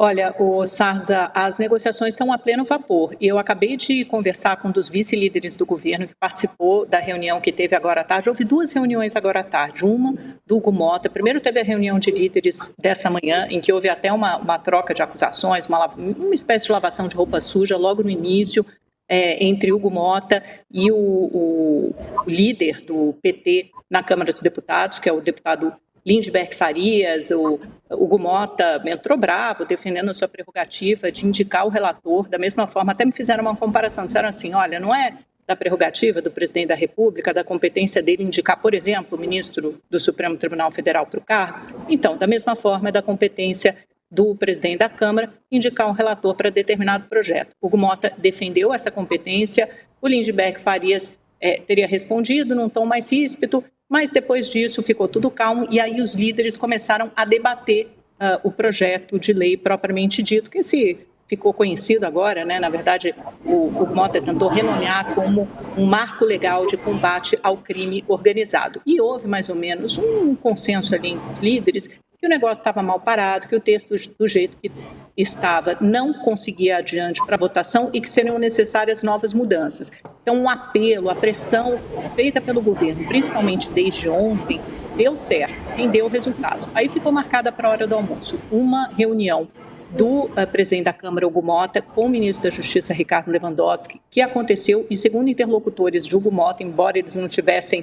Olha, o Sarza, as negociações estão a pleno vapor e eu acabei de conversar com um dos vice-líderes do governo que participou da reunião que teve agora à tarde. Houve duas reuniões agora à tarde, uma do Hugo Mota. Primeiro teve a reunião de líderes dessa manhã, em que houve até uma troca de acusações, uma espécie de lavação de roupa suja logo no início, entre Hugo Mota e o líder do PT na Câmara dos Deputados, que é o deputado Lindbergh Farias. O Hugo Mota entrou bravo, defendendo a sua prerrogativa de indicar o relator. Da mesma forma, até me fizeram uma comparação, disseram assim, olha, não é da prerrogativa do presidente da República, da competência dele indicar, por exemplo, o ministro do Supremo Tribunal Federal para o cargo? Então, da mesma forma, é da competência do presidente da Câmara indicar um relator para determinado projeto. Hugo Mota defendeu essa competência, o Lindbergh Farias teria respondido num tom mais ríspido, mas depois disso ficou tudo calmo e aí os líderes começaram a debater o projeto de lei propriamente dito, que ficou conhecido agora, né? Na verdade, o Mota tentou renomear como um marco legal de combate ao crime organizado. E houve mais ou menos um consenso ali entre os líderes que o negócio estava mal parado, que o texto do jeito que estava não conseguia adiante para votação e que seriam necessárias novas mudanças. Então, um apelo, a pressão feita pelo governo, principalmente desde ontem, deu certo, rendeu resultados. Aí ficou marcada para a hora do almoço uma reunião do presidente da Câmara, Hugo Mota, com o ministro da Justiça, Ricardo Lewandowski, que aconteceu, e segundo interlocutores de Hugo Mota, embora eles não tivessem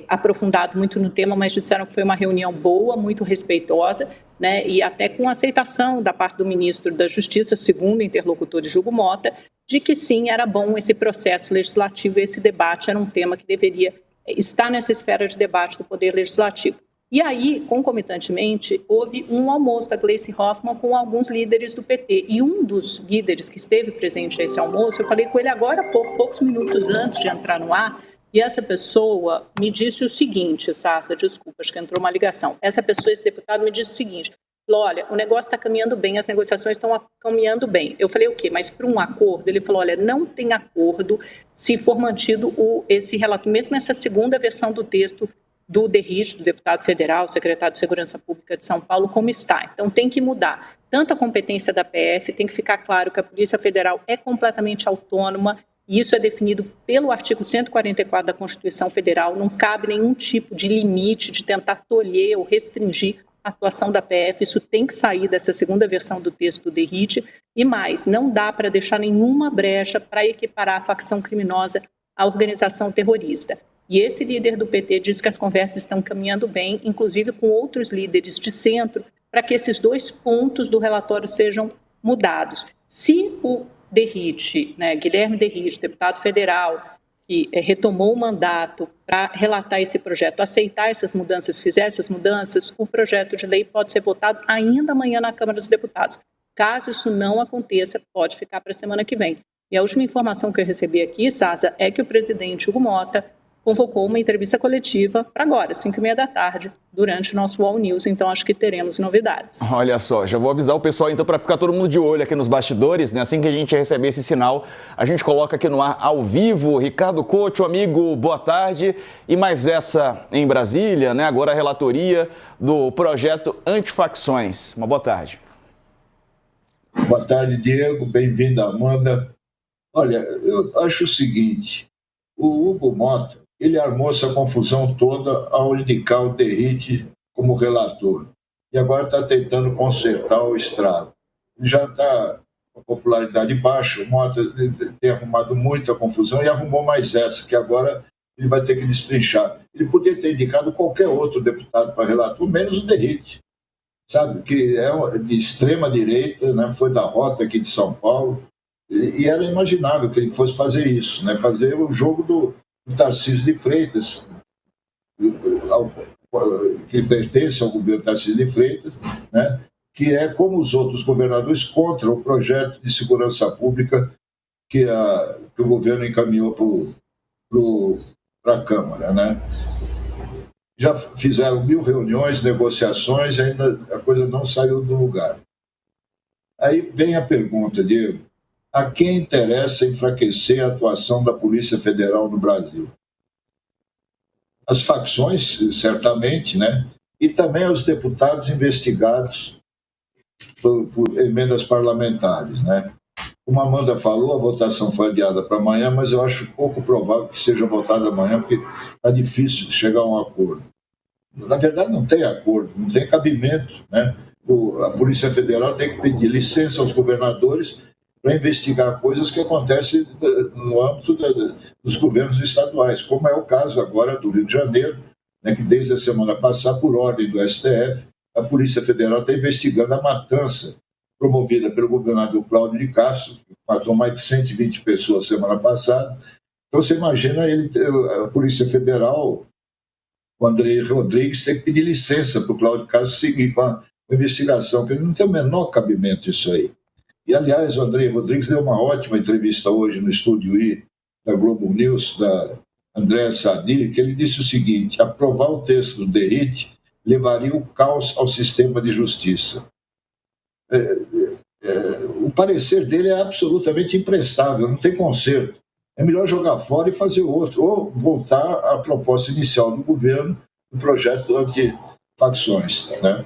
aprofundado muito no tema, mas disseram que foi uma reunião boa, muito respeitosa, né, e até com aceitação da parte do ministro da Justiça, segundo interlocutores de Hugo Mota, de que sim, era bom esse processo legislativo, esse debate era um tema que deveria estar nessa esfera de debate do Poder Legislativo. E aí, concomitantemente, houve um almoço da Gleice Hoffmann com alguns líderes do PT. E um dos líderes que esteve presente nesse almoço, eu falei com ele agora há poucos minutos antes de entrar no ar, e essa pessoa me disse o seguinte, Sassa, desculpa, acho que entrou uma ligação. Essa pessoa, esse deputado, me disse o seguinte, falou, olha, o negócio está caminhando bem, as negociações estão caminhando bem. Eu falei, o quê? Mas para um acordo? Ele falou, olha, não tem acordo se for mantido esse relato, mesmo essa segunda versão do texto do Derrite, do deputado federal, secretário de Segurança Pública de São Paulo, como está. Então, tem que mudar. Tanto a competência da PF, tem que ficar claro que a Polícia Federal é completamente autônoma, e isso é definido pelo artigo 144 da Constituição Federal, não cabe nenhum tipo de limite de tentar tolher ou restringir a atuação da PF, isso tem que sair dessa segunda versão do texto do Derrite, e mais, não dá para deixar nenhuma brecha para equiparar a facção criminosa à organização terrorista. E esse líder do PT diz que as conversas estão caminhando bem, inclusive com outros líderes de centro, para que esses dois pontos do relatório sejam mudados. Se o Derrite, né, Guilherme Derrite, deputado federal, que retomou o mandato para relatar esse projeto, aceitar essas mudanças, fizer essas mudanças, o projeto de lei pode ser votado ainda amanhã na Câmara dos Deputados. Caso isso não aconteça, pode ficar para a semana que vem. E a última informação que eu recebi aqui, Sasa, é que o presidente Hugo Mota convocou uma entrevista coletiva para agora, 5h30 da tarde, durante o nosso All News, então acho que teremos novidades. Olha só, já vou avisar o pessoal então para ficar todo mundo de olho aqui nos bastidores, né? Assim que a gente receber esse sinal, a gente coloca aqui no ar ao vivo. Ricardo Couto, amigo, boa tarde. E mais essa em Brasília, né? Agora a relatoria do projeto Antifacções. Uma boa tarde. Boa tarde, Diego. Bem-vinda, Amanda. Olha, eu acho o seguinte, o Hugo Mota, ele armou essa confusão toda ao indicar o Derrite como relator. E agora está tentando consertar o estrago. Ele já está com a popularidade baixa, o Mota tem arrumado muita confusão e arrumou mais essa, que agora ele vai ter que destrinchar. Ele podia ter indicado qualquer outro deputado para relator, menos o Derrite, sabe? Que é de extrema-direita, né? Foi da rota aqui de São Paulo, e era imaginável que ele fosse fazer isso, né? Fazer o jogo do Tarcísio de Freitas, que pertence ao governo Tarcísio de Freitas, né, que é como os outros governadores contra o projeto de segurança pública que o governo encaminhou para a Câmara, né? Já fizeram 1000 reuniões, negociações, e ainda a coisa não saiu do lugar. Aí vem a pergunta, Diego, a quem interessa enfraquecer a atuação da Polícia Federal no Brasil? As facções, certamente, né? E também aos deputados investigados por emendas parlamentares, né? Como a Amanda falou, a votação foi adiada para amanhã, mas eu acho pouco provável que seja votada amanhã, porque está difícil chegar a um acordo. Na verdade, não tem acordo, não tem cabimento, né? A Polícia Federal tem que pedir licença aos governadores para investigar coisas que acontecem no âmbito dos governos estaduais, como é o caso agora do Rio de Janeiro, né, que desde a semana passada, por ordem do STF, a Polícia Federal está investigando a matança promovida pelo governador Cláudio de Castro, que matou mais de 120 pessoas semana passada. Então, você imagina a Polícia Federal, o André Rodrigues, tem que pedir licença para o Cláudio de Castro seguir com a investigação, porque não tem o menor cabimento isso aí. E, aliás, o André Rodrigues deu uma ótima entrevista hoje no Estúdio I da Globo News, da Andréa Sadi, que ele disse o seguinte: aprovar o texto do DERIT levaria o caos ao sistema de justiça. O parecer dele é absolutamente imprestável, não tem conserto. É melhor jogar fora e fazer outro, ou voltar à proposta inicial do governo, do projeto anti-facções, né?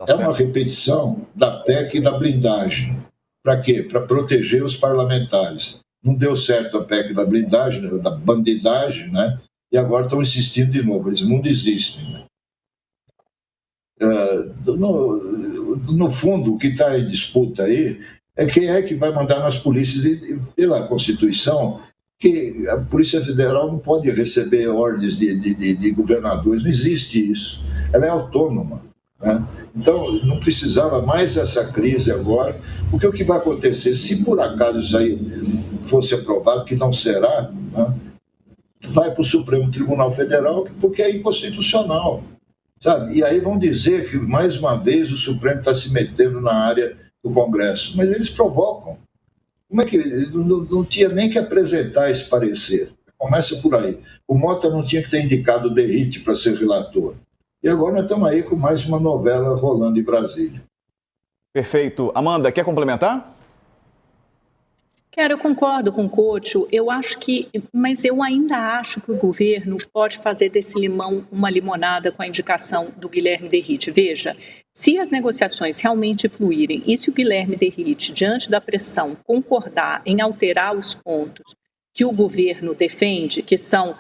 É uma repetição da PEC e da blindagem. Para quê? Para proteger os parlamentares. Não deu certo a PEC da blindagem, da bandidagem, né? E agora estão insistindo de novo. Eles não desistem, né? No fundo, o que está em disputa aí é quem é que vai mandar nas polícias. E pela Constituição, que a Polícia Federal não pode receber ordens de governadores. Não existe isso. Ela é autônoma, né? Então, não precisava mais essa crise agora, porque o que vai acontecer, se por acaso isso aí fosse aprovado, que não será, né, vai para o Supremo Tribunal Federal, porque é inconstitucional, sabe? E aí vão dizer que, mais uma vez, o Supremo está se metendo na área do Congresso, mas eles provocam. Como é que não tinha nem que apresentar esse parecer? Começa por aí. O Mota não tinha que ter indicado o DERIT para ser relator. E agora nós estamos aí com mais uma novela rolando em Brasília. Perfeito. Amanda, quer complementar? Eu concordo com o Couto, mas eu ainda acho que o governo pode fazer desse limão uma limonada com a indicação do Guilherme Derrite. Veja, se as negociações realmente fluírem e se o Guilherme Derrite, diante da pressão, concordar em alterar os pontos que o governo defende, que são...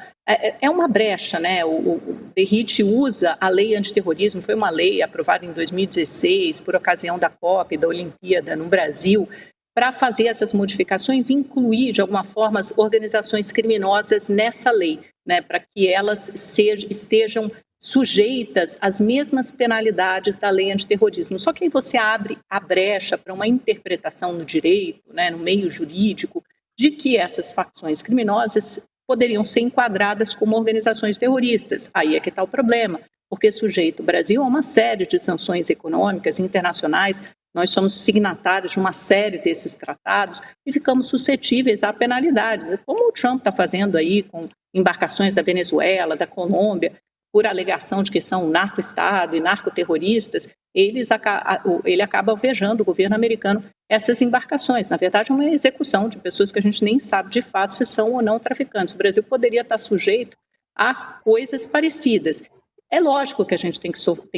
É uma brecha, né? O Derrite usa a lei antiterrorismo, foi uma lei aprovada em 2016 por ocasião da COP, da Olimpíada no Brasil, para fazer essas modificações e incluir, de alguma forma, as organizações criminosas nessa lei, né? Para que elas estejam sujeitas às mesmas penalidades da lei antiterrorismo. Só que aí você abre a brecha para uma interpretação no direito, né, no meio jurídico, de que essas facções criminosas poderiam ser enquadradas como organizações terroristas. Aí é que está o problema, porque sujeito o Brasil a uma série de sanções econômicas internacionais, nós somos signatários de uma série desses tratados e ficamos suscetíveis a penalidades, como o Trump está fazendo aí com embarcações da Venezuela, da Colômbia, por alegação de que são narco-estado e narcoterroristas, ele acaba alvejando o governo americano essas embarcações. Na verdade, é uma execução de pessoas que a gente nem sabe de fato se são ou não traficantes. O Brasil poderia estar sujeito a coisas parecidas. É lógico que a gente tem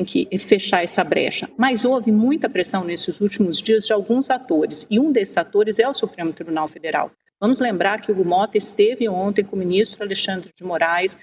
que fechar essa brecha, mas houve muita pressão nesses últimos dias de alguns atores, e um desses atores é o Supremo Tribunal Federal. Vamos lembrar que o Hugo Mota esteve ontem com o ministro Alexandre de Moraes.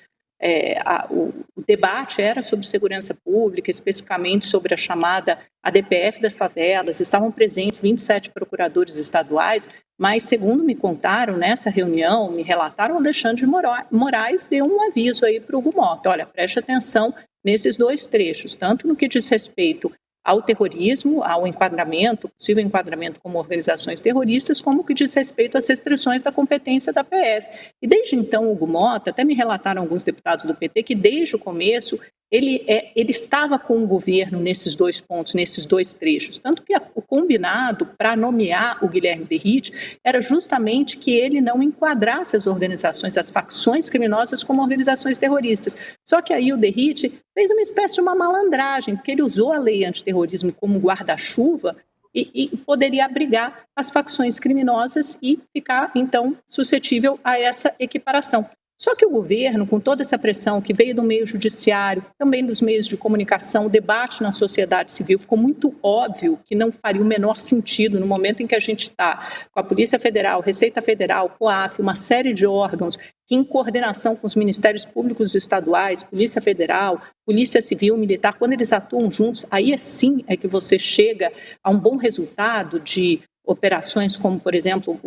O debate era sobre segurança pública, especificamente sobre a chamada ADPF das favelas. Estavam presentes 27 procuradores estaduais, mas, segundo me contaram nessa reunião, me relataram, o Alexandre de Moraes deu um aviso aí para o Hugo Mota: olha, preste atenção nesses dois trechos, tanto no que diz respeito ao terrorismo, ao enquadramento, possível enquadramento como organizações terroristas, como que diz respeito às restrições da competência da PF. E desde então, o Hugo Mota, até me relataram alguns deputados do PT, que desde o começo ele estava com o governo nesses dois pontos, nesses dois trechos. Tanto que o combinado para nomear o Guilherme Derrite era justamente que ele não enquadrasse as organizações, as facções criminosas como organizações terroristas. Só que aí o Derrite fez uma espécie de uma malandragem, porque ele usou a lei antiterrorismo como guarda-chuva e poderia abrigar as facções criminosas e ficar, então, suscetível a essa equiparação. Só que o governo, com toda essa pressão que veio do meio judiciário, também dos meios de comunicação, o debate na sociedade civil, ficou muito óbvio que não faria o menor sentido no momento em que a gente está com a Polícia Federal, Receita Federal, COAF, uma série de órgãos que, em coordenação com os Ministérios Públicos estaduais, Polícia Federal, Polícia Civil, Militar, quando eles atuam juntos, aí sim é que você chega a um bom resultado de operações como, por exemplo,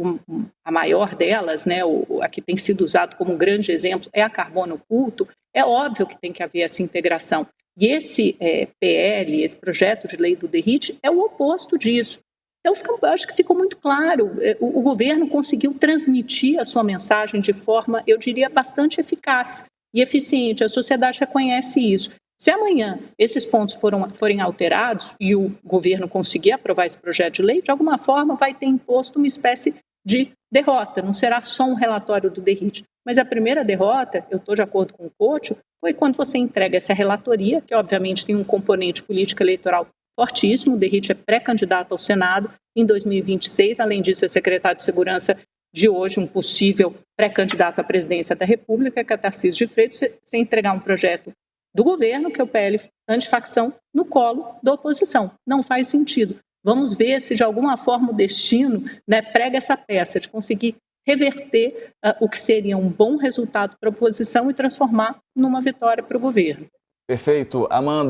a maior delas, né, a que tem sido usado como um grande exemplo, é a Carbono Oculto. É óbvio que tem que haver essa integração. E esse PL, esse projeto de lei do DERIT, é o oposto disso. Então, acho que ficou muito claro, o governo conseguiu transmitir a sua mensagem de forma, eu diria, bastante eficaz e eficiente. A sociedade reconhece isso. Se amanhã esses pontos forem alterados e o governo conseguir aprovar esse projeto de lei, de alguma forma vai ter imposto uma espécie de derrota. Não será só um relatório do DERIT. Mas a primeira derrota, eu estou de acordo com o Couto, foi quando você entrega essa relatoria, que obviamente tem um componente político eleitoral fortíssimo. O DERIT é pré-candidato ao Senado em 2026. Além disso, é secretário de Segurança de hoje, um possível pré-candidato à presidência da República, que é Tarcísio de Freitas. Você entregar um projeto do governo, que é o PL antifacção, no colo da oposição. Não faz sentido. Vamos ver se de alguma forma o destino, né, prega essa peça de conseguir reverter o que seria um bom resultado para a oposição e transformar numa vitória para o governo. Perfeito. Amanda.